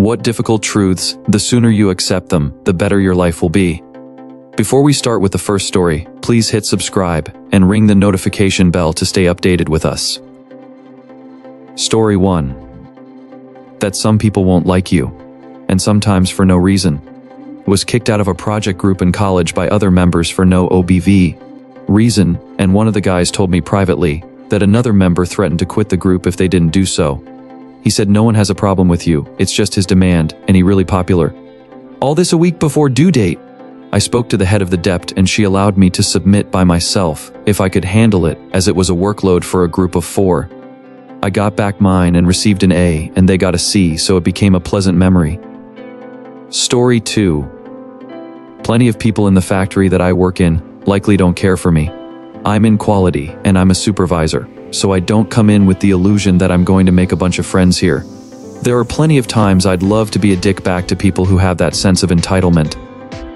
What difficult truths, the sooner you accept them, the better your life will be. Before we start with the first story, please hit subscribe and ring the notification bell to stay updated with us. Story 1. That some people won't like you, and sometimes for no reason. Was kicked out of a project group in college by other members for no OBV reason, and one of the guys told me privately that another member threatened to quit the group if they didn't do so. He said no one has a problem with you, it's just his demand, and he really popular. All this a week before due date. I spoke to the head of the dept and she allowed me to submit by myself if I could handle it, as it was a workload for a group of 4. I got back mine and received an A, and they got a C, so it became a pleasant memory. Story 2. Plenty of people in the factory that I work in likely don't care for me. I'm in quality and I'm a supervisor, so I don't come in with the illusion that I'm going to make a bunch of friends here. There are plenty of times I'd love to be a dick back to people who have that sense of entitlement.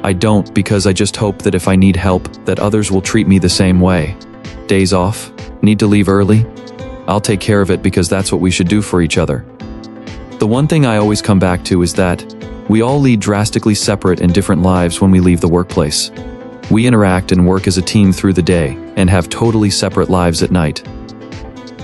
I don't, because I just hope that if I need help, that others will treat me the same way. Days off? Need to leave early? I'll take care of it because that's what we should do for each other. The one thing I always come back to is that we all lead drastically separate and different lives when we leave the workplace. We interact and work as a team through the day and have totally separate lives at night.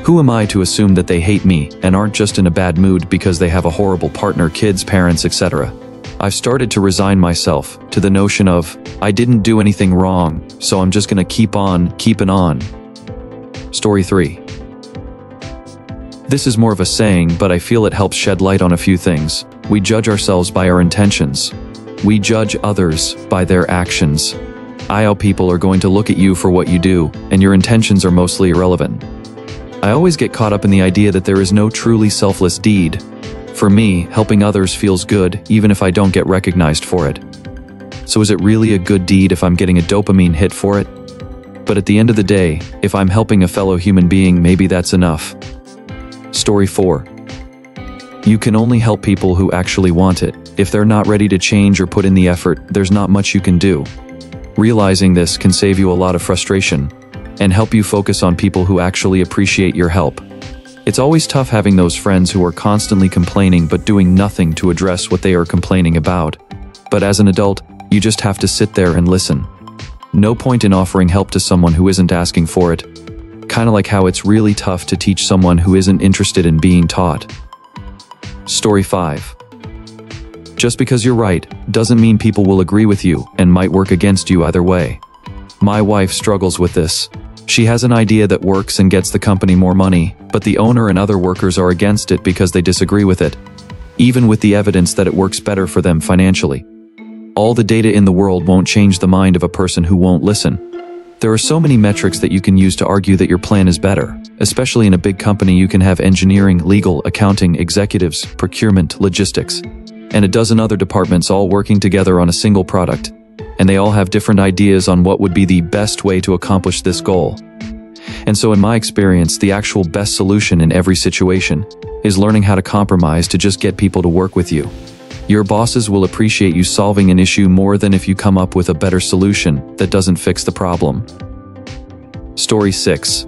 Who am I to assume that they hate me and aren't just in a bad mood because they have a horrible partner, kids, parents, etc.? I've started to resign myself to the notion of, I didn't do anything wrong, so I'm just gonna keep on keeping on. Story 3. This is more of a saying, but I feel it helps shed light on a few things. We judge ourselves by our intentions. We judge others by their actions. How people are going to look at you for what you do, and your intentions are mostly irrelevant. I always get caught up in the idea that there is no truly selfless deed. For me, helping others feels good, even if I don't get recognized for it. So is it really a good deed if I'm getting a dopamine hit for it? But at the end of the day, if I'm helping a fellow human being, maybe that's enough. Story 4. You can only help people who actually want it. If they're not ready to change or put in the effort, there's not much you can do. Realizing this can save you a lot of frustration and help you focus on people who actually appreciate your help. It's always tough having those friends who are constantly complaining but doing nothing to address what they are complaining about. But as an adult, you just have to sit there and listen. No point in offering help to someone who isn't asking for it. Kinda like how it's really tough to teach someone who isn't interested in being taught. Story 5. Just because you're right doesn't mean people will agree with you and might work against you either way. My wife struggles with this. She has an idea that works and gets the company more money, but the owner and other workers are against it because they disagree with it, even with the evidence that it works better for them financially. All the data in the world won't change the mind of a person who won't listen. There are so many metrics that you can use to argue that your plan is better. Especially in a big company, you can have engineering, legal, accounting, executives, procurement, logistics, and a dozen other departments all working together on a single product. And they all have different ideas on what would be the best way to accomplish this goal. And so in my experience, the actual best solution in every situation is learning how to compromise to just get people to work with you. Your bosses will appreciate you solving an issue more than if you come up with a better solution that doesn't fix the problem. Story 6.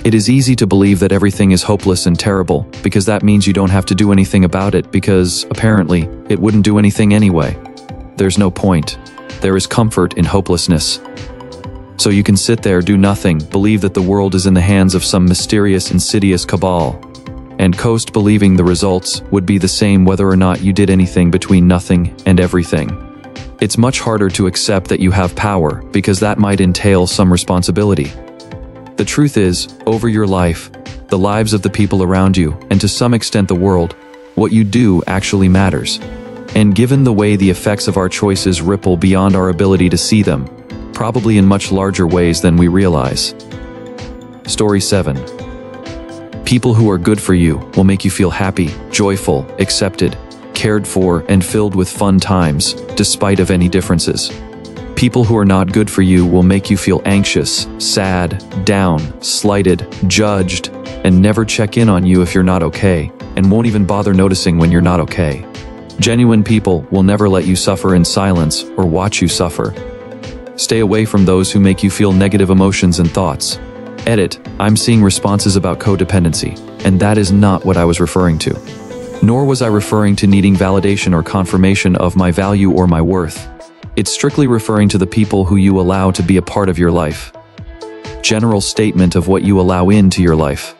It is easy to believe that everything is hopeless and terrible, because that means you don't have to do anything about it because, apparently, it wouldn't do anything anyway. There's no point. There is comfort in hopelessness. So you can sit there, do nothing, believe that the world is in the hands of some mysterious, insidious cabal, and coast believing the results would be the same whether or not you did anything between nothing and everything. It's much harder to accept that you have power because that might entail some responsibility. The truth is, over your life, the lives of the people around you, and to some extent the world, what you do actually matters. And given the way the effects of our choices ripple beyond our ability to see them, probably in much larger ways than we realize. Story 7. People who are good for you will make you feel happy, joyful, accepted, cared for, and filled with fun times, despite of any differences. People who are not good for you will make you feel anxious, sad, down, slighted, judged, and never check in on you if you're not okay, and won't even bother noticing when you're not okay. Genuine people will never let you suffer in silence or watch you suffer. Stay away from those who make you feel negative emotions and thoughts. Edit, I'm seeing responses about codependency, and that is not what I was referring to. Nor was I referring to needing validation or confirmation of my value or my worth. It's strictly referring to the people who you allow to be a part of your life. General statement of what you allow into your life.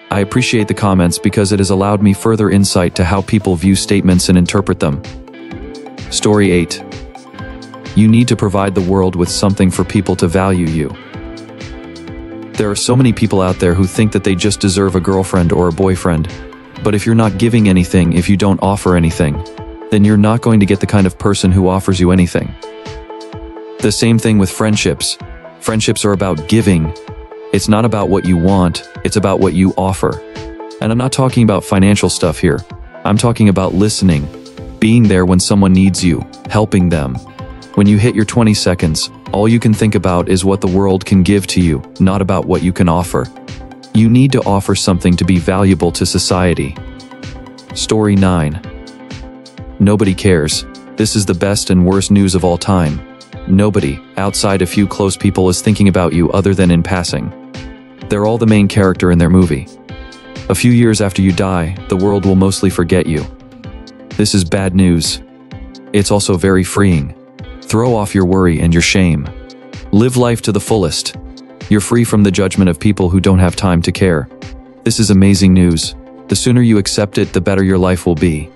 I appreciate the comments because it has allowed me further insight to how people view statements and interpret them. Story 8. You need to provide the world with something for people to value you. There are so many people out there who think that they just deserve a girlfriend or a boyfriend. But if you're not giving anything, if you don't offer anything, then you're not going to get the kind of person who offers you anything. The same thing with friendships. Friendships are about giving. It's not about what you want, it's about what you offer. And I'm not talking about financial stuff here. I'm talking about listening, being there when someone needs you, helping them. When you hit your 20 seconds, all you can think about is what the world can give to you, not about what you can offer. You need to offer something to be valuable to society. Story 9. Nobody cares. This is the best and worst news of all time. Nobody, outside a few close people, is thinking about you other than in passing. They're all the main character in their movie. A few years after you die, the world will mostly forget you. This is bad news. It's also very freeing. Throw off your worry and your shame. Live life to the fullest. You're free from the judgment of people who don't have time to care. This is amazing news. The sooner you accept it, the better your life will be.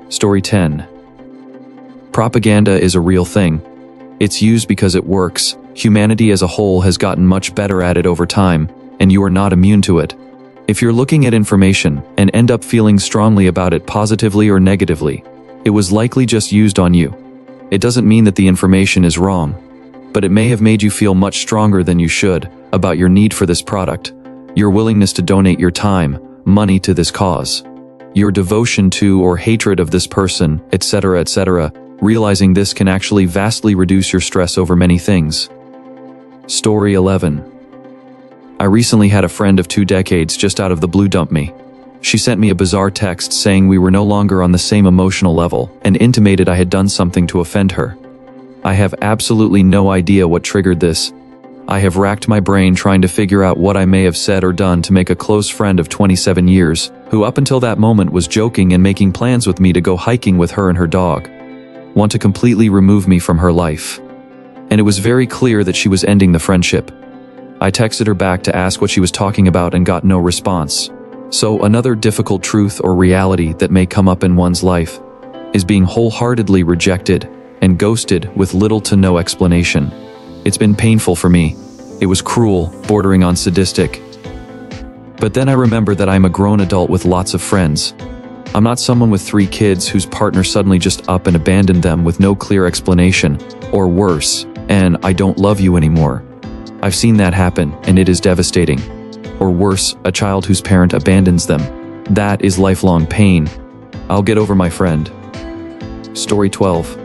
Story 10. Propaganda is a real thing. It's used because it works. Humanity as a whole has gotten much better at it over time, and you are not immune to it. If you're looking at information and end up feeling strongly about it positively or negatively, it was likely just used on you. It doesn't mean that the information is wrong, but it may have made you feel much stronger than you should about your need for this product, your willingness to donate your time, money to this cause, your devotion to or hatred of this person, etc., etc. Realizing this can actually vastly reduce your stress over many things. Story 11. I recently had a friend of 2 decades just out of the blue dump me. She sent me a bizarre text saying we were no longer on the same emotional level and intimated I had done something to offend her. I have absolutely no idea what triggered this. I have racked my brain trying to figure out what I may have said or done to make a close friend of 27 years, who up until that moment was joking and making plans with me to go hiking with her and her dog, want to completely remove me from her life. And it was very clear that she was ending the friendship. I texted her back to ask what she was talking about and got no response. So another difficult truth or reality that may come up in one's life is being wholeheartedly rejected and ghosted with little to no explanation. It's been painful for me. It was cruel, bordering on sadistic. But then I remember that I'm a grown adult with lots of friends. I'm not someone with 3 kids whose partner suddenly just up and abandoned them with no clear explanation, or worse, and I don't love you anymore. I've seen that happen, and it is devastating. Or worse, a child whose parent abandons them. That is lifelong pain. I'll get over my friend. Story 12.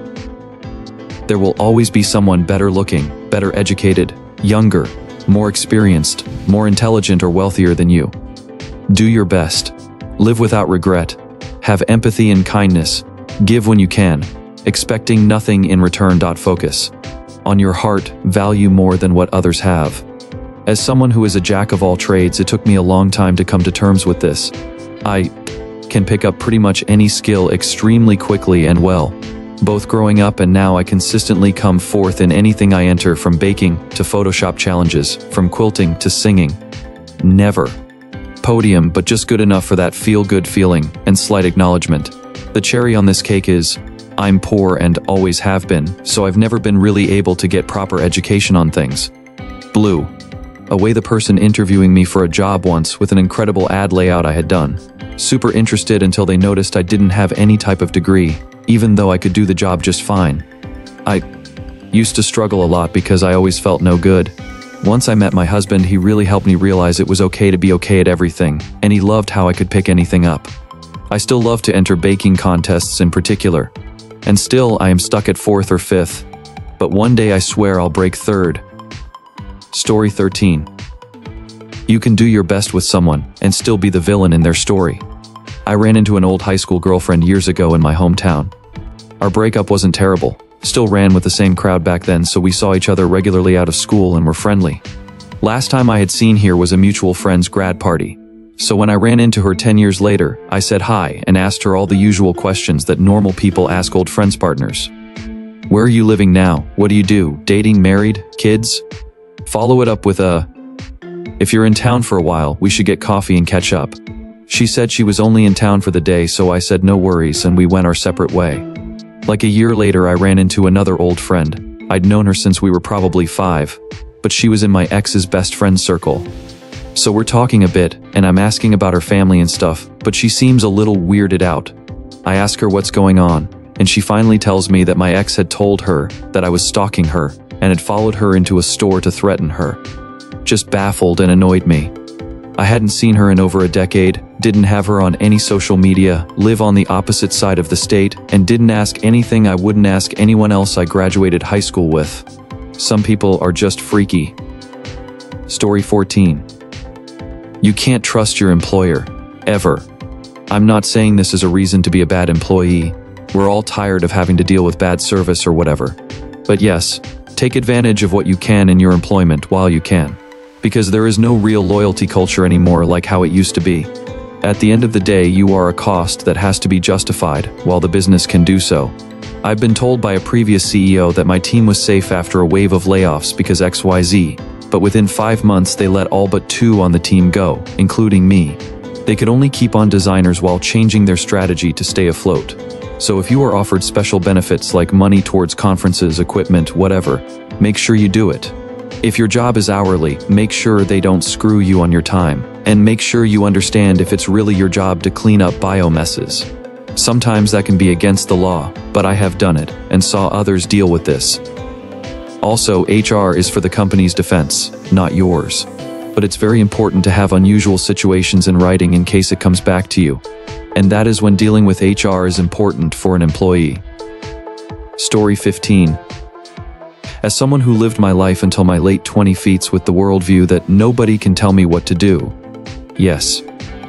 There will always be someone better looking, better educated, younger, more experienced, more intelligent or wealthier than you. Do your best. Live without regret. Have empathy and kindness. Give when you can, expecting nothing in return. Focus on your heart, value more than what others have. As someone who is a jack of all trades, it took me a long time to come to terms with this. I can pick up pretty much any skill extremely quickly and well. Both growing up and now, I consistently come forth in anything I enter, from baking to Photoshop challenges, from quilting to singing. Never podium, but just good enough for that feel-good feeling and slight acknowledgement. The cherry on this cake is, I'm poor and always have been, so I've never been really able to get proper education on things. Blue. Away the person interviewing me for a job once with an incredible ad layout I had done. Super interested until they noticed I didn't have any type of degree, even though I could do the job just fine. I used to struggle a lot because I always felt no good. Once I met my husband, he really helped me realize it was okay to be okay at everything, and he loved how I could pick anything up. I still love to enter baking contests in particular, and still I am stuck at 4th or 5th, but one day I swear I'll break 3rd. Story 13. You can do your best with someone and still be the villain in their story. I ran into an old high school girlfriend years ago in my hometown. Our breakup wasn't terrible. Still ran with the same crowd back then, so we saw each other regularly out of school and were friendly. Last time I had seen her was a mutual friend's grad party. So when I ran into her 10 years later, I said hi and asked her all the usual questions that normal people ask old friends partners. Where are you living now? What do you do? Dating, married, kids? Follow it up with a, if you're in town for a while, we should get coffee and catch up. She said she was only in town for the day, so I said no worries and we went our separate way. Like a year later, I ran into another old friend. I'd known her since we were probably 5, but she was in my ex's best friend circle. So we're talking a bit, and I'm asking about her family and stuff, but she seems a little weirded out. I ask her what's going on, and she finally tells me that my ex had told her that I was stalking her and had followed her into a store to threaten her. Just baffled and annoyed me. I hadn't seen her in over a decade, didn't have her on any social media, live on the opposite side of the state, and didn't ask anything I wouldn't ask anyone else I graduated high school with. Some people are just freaky. Story 14. You can't trust your employer. Ever. I'm not saying this is a reason to be a bad employee. We're all tired of having to deal with bad service or whatever. But yes, take advantage of what you can in your employment while you can. Because there is no real loyalty culture anymore like how it used to be. At the end of the day, you are a cost that has to be justified, while the business can do so. I've been told by a previous CEO that my team was safe after a wave of layoffs because XYZ, but within 5 months they let all but 2 on the team go, including me. They could only keep on designers while changing their strategy to stay afloat. So if you are offered special benefits like money towards conferences, equipment, whatever, make sure you do it. If your job is hourly, make sure they don't screw you on your time, and make sure you understand if it's really your job to clean up bio messes. Sometimes that can be against the law, but I have done it, and saw others deal with this. Also, HR is for the company's defense, not yours. But it's very important to have unusual situations in writing in case it comes back to you. And that is when dealing with HR is important for an employee. Story 15. As someone who lived my life until my late 20s with the worldview that nobody can tell me what to do. Yes,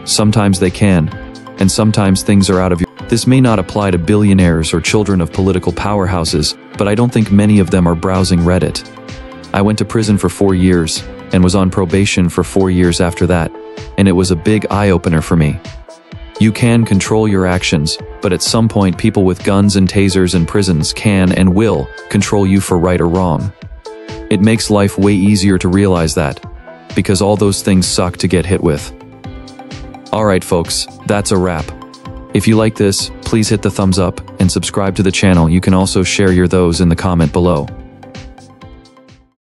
sometimes they can, and sometimes things are out of your... This may not apply to billionaires or children of political powerhouses, but I don't think many of them are browsing Reddit. I went to prison for 4 years, and was on probation for 4 years after that, and it was a big eye-opener for me. You can control your actions, but at some point people with guns and tasers in prisons can and will control you for right or wrong. It makes life way easier to realize that, because all those things suck to get hit with. Alright folks, that's a wrap. If you like this, please hit the thumbs up and subscribe to the channel. You can also share your thoughts in the comment below.